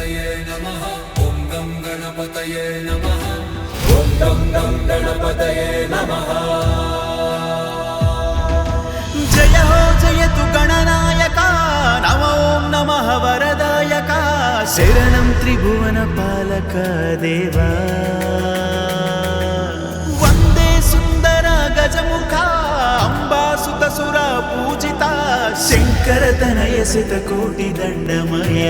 गणपतये नमः। ॐ गं गणपतये नमः। ॐ गं गं गणपतये नमः। जय हो जयतु गणनायका नमो ॐ नमः वरदायका शरणं त्रिभुवन पालक देवा वंदे सुंदर गजमुखा अंबासुत सुर पूजिता शंकर तनय सित कोटि दंडमय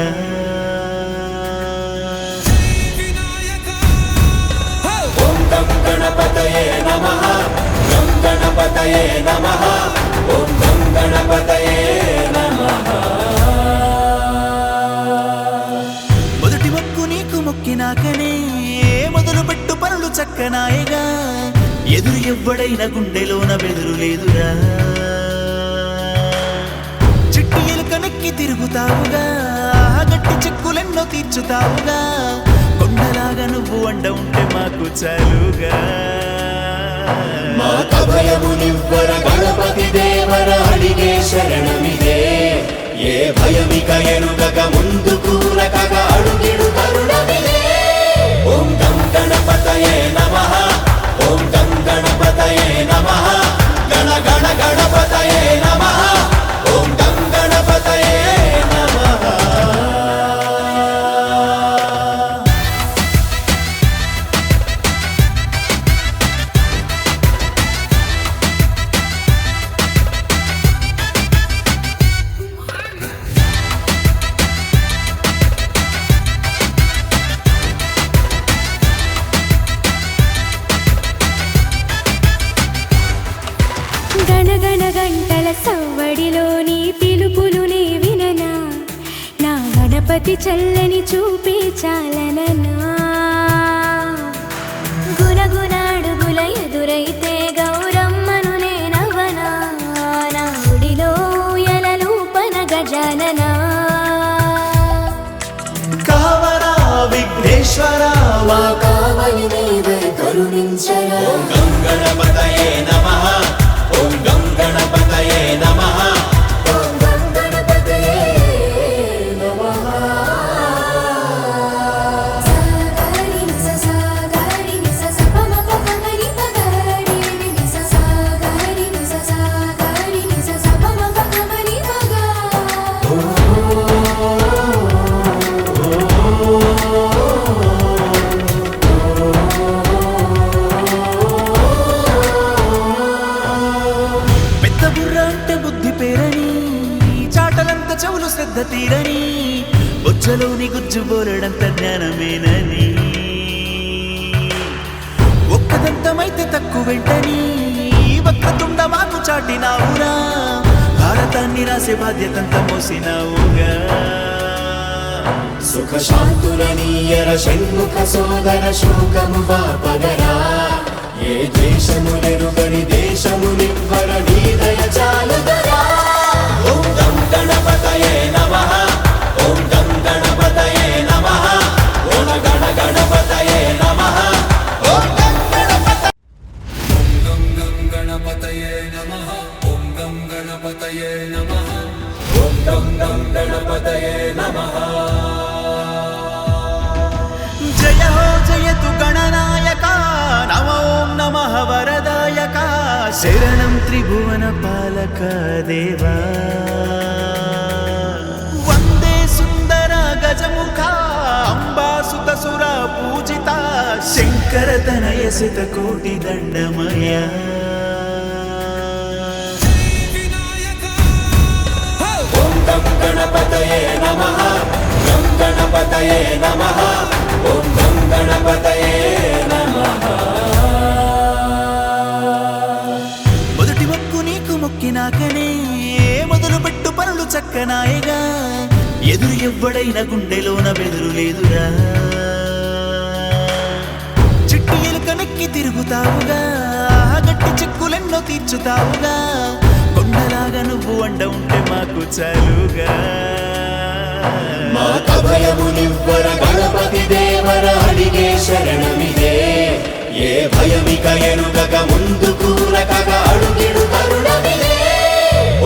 ॐ गं गणपतये नमः। गं गणपतये नमः। ॐ गं गणपतये नमः। మొదటి మొక్కు నీకు మొక్కినాకనే మొదలుపెట్టు పనులు చక్కనాయగా ఎదురు ఎవ్వడైన గుండెలోన బెదురు లేదురా చిట్టి ఎలుక నెక్కి తిరుగుతావుగా గట్టి చెక్కులెన్నో తీర్చుతావుగా కొండలాగా నువ్వు అండ ఉంటే మాకు చాలుగా మాకభయమునివ్వర గణపతి దేవర అడిగే శరణమిదే ఏ భయమిక ఎనుగక ముందుకు రకగా అడుగిడు తరుణమిదే ఓం గం గణపతయే నమః ఓం గం గణపతయే నమః గణ గణ గణపతయే నమః ఓం గం గణపతయే నమః గణగణ గంటల సవ్వడిలోని పిలుపులునే విననా నా గణపతి చల్లని చూపే చాలననా గుణగుణాడుగుల ఎదురైతే గౌరమ్మను నేనవనా నా గుడిలో ఎలలూపన గజాననా కావరా విఘ్నేశ్వరా మా కావలి నీవే కరుణించరా ఓం గం గణపతయే నమః ఓం గం గణపతయే నమః ఓం గం గణపతయే నమః సాగరి నిస సాగరి నిస సపమప గమని పగరి నిస సాగరి నిస సాగరి నిస సపమప గమని పగ పెద్ద బుర్ర అంటే బుద్ధి పేరని చాటలంత చెవులు శ్రద్ధ తీరని బొజ్జలోని గుజ్జు బోలెడంత జ్ఞానమేనని ఒక్కదంతమైతే తక్కువెంటని వక్రతుండ మాకు చాటినావురా భారతాన్ని రాసే బాధ్యతంత మోసినావుగా సుఖ శాంతులనీయర షణ్ముఖ సోదర శోకము బాపగరా ఏ దేశములెరుగని దేశమునివ్వర నీ దయ చాలుదరా ఓం గం గణపతయే నమః ఓం గం గణపతయే నమః ఓం గణ గణపతయే నమః ఓం గం గణపతయే నమః ఓం గం గణపతయే నమః ఓం గం గణపతయే నమః జయ హో జయతు గణనాయక నమో ॐ నమః వరదాయక శరణం త్రిభువన పాలక దేవా వందే సుందర గజముఖ అంబాసుత సుర పూజిత శంకర తనయ సిత కోటి దండమయ ఓం గం గణపతయే నమః గం గణపతయే నమః ఓం గం గణపతయే నమః మొదటి మొక్కు నీకు మొక్కినాకనే మొదలుపెట్టు పనులు చక్కనాయగా ఎదురు ఎవ్వడైన గుండెలోన బెదురు లేదురా చిట్టి ఎలుక నెక్కి తిరుగుతావుగా గట్టి చెక్కులెన్నో తీర్చుతావుగా కొండలాగా నువ్వు అండ ఉంటే మాకు చాలుగా మాకభయమునివ్వర గణపతి దేవర అడిగే శరణమిదే ఏ భయమిక ఎనుగక ముందుకు రకగా అడుగిడు తరుణమిదే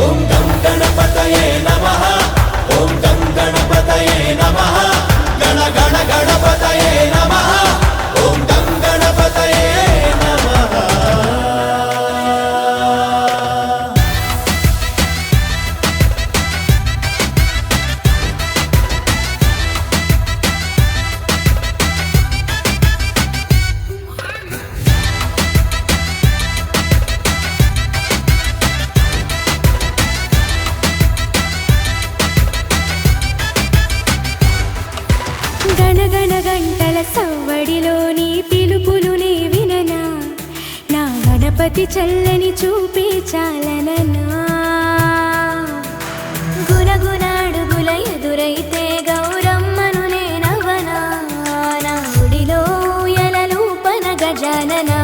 ఓం గం గణపతయే నమః ఓం గం గణపతయే నమః గణ గణ గణపతయే నమః ఓం గం గణపతయే నమః. గణగణ గంటల సవ్వడిలోని పిలుపులునే విననా నా గణపతి చల్లని చూపే చాలననా గుణగుణ అడుగుల ఎదురైతే గౌరమ్మను నేనవనా నా గుడిలో ఎలలూపన గజాననా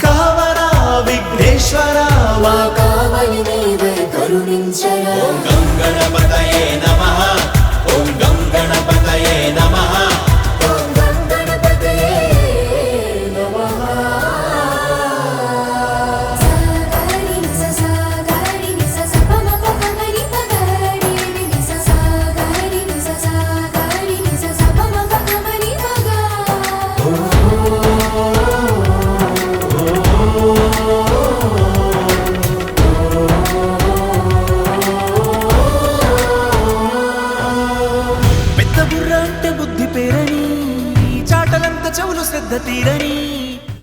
కావరా విఘ్నేశ్వర మా కావలి నీవే కరుణించరా ఓం గం గణపతయే నమః ఓం గం గణపతయే నమః. ఓం గం గణపతయే నమః. సాగరి నిస సాగరి నిస సపమప పగరి పగరి నిస సాగరి నిస సాగరి నిస సపమప పగరి పగ. పెద్ద బుర్ర అంటే బుద్ధి పేరని చాటలంత చెవులు శ్రద్ధ తీరని